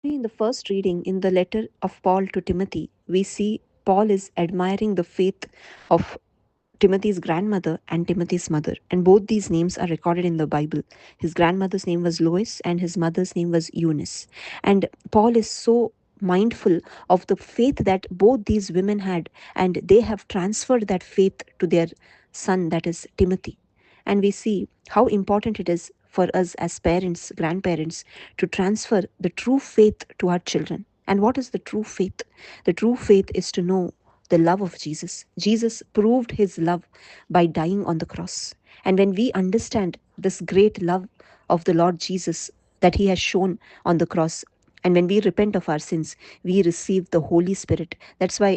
In the first reading in the letter of Paul to Timothy, we see Paul is admiring the faith of Timothy's grandmother and Timothy's mother, and both these names are recorded in the Bible. His grandmother's name was Lois, and his mother's name was Eunice. And Paul is so mindful of the faith that both these women had, and they have transferred that faith to their son, that is Timothy. And we see how important it is for us as parents, grandparents, to transfer the true faith to our children. And what is the true faith? The true faith is to know the love of Jesus. Jesus proved his love by dying on the cross. And when we understand this great love of the Lord Jesus that he has shown on the cross, and when we repent of our sins, we receive the Holy Spirit. That's why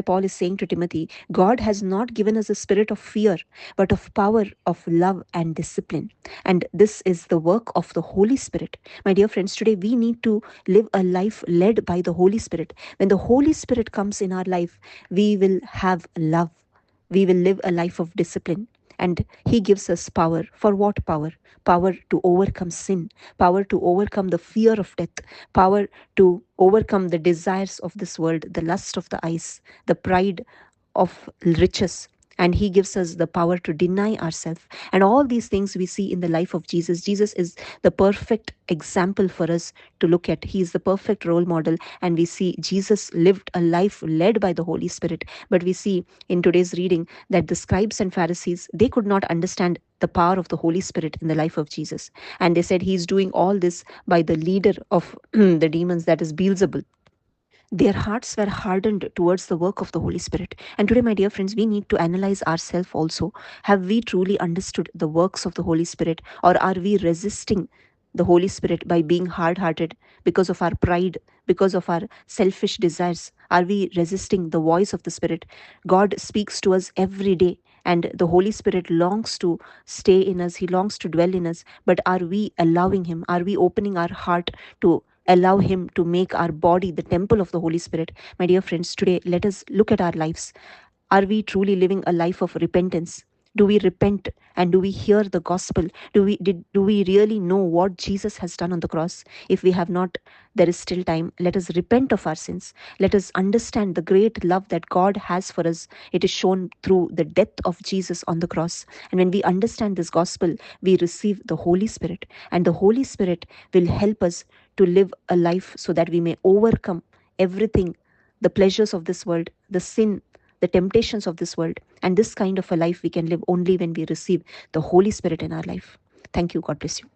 Paul is saying to Timothy, God has not given us a spirit of fear, but of power, of love, and discipline. And this is the work of the Holy Spirit. My dear friends, today we need to live a life led by the Holy Spirit. When the Holy Spirit comes in our life, we will have love. We will live a life of discipline. And he gives us power. For what power? Power to overcome sin, power to overcome the fear of death, power to overcome the desires of this world, the lust of the eyes, the pride of riches. And he gives us the power to deny ourselves. And all these things we see in the life of Jesus. Jesus is the perfect example for us to look at. He is the perfect role model. And we see Jesus lived a life led by the Holy Spirit. But we see in today's reading that the scribes and Pharisees, they could not understand the power of the Holy Spirit in the life of Jesus. And they said he's doing all this by the leader of the demons, that is Beelzebul. Their hearts were hardened towards the work of the Holy Spirit. And today, my dear friends, we need to analyze ourselves also. Have we truly understood the works of the Holy Spirit, or are we resisting the Holy Spirit by being hard hearted because of our pride, because of our selfish desires? Are we resisting the voice of the Spirit? God speaks to us every day, and the Holy Spirit longs to stay in us, He longs to dwell in us. But are we allowing Him? Are we opening our heart to allow him to make our body the temple of the Holy Spirit? My dear friends, today let us look at our lives. Are we truly living a life of repentance? Do we repent, and do we hear the gospel? Do we really know what Jesus has done on the cross? If we have not, there is still time. Let us repent of our sins. Let us understand the great love that God has for us. It is shown through the death of Jesus on the cross. And when we understand this gospel, we receive the Holy Spirit. And the Holy Spirit will help us to live a life so that we may overcome everything, the pleasures of this world, the sin, the temptations of this world. And this kind of a life we can live only when we receive the Holy Spirit in our life. Thank you. God bless you.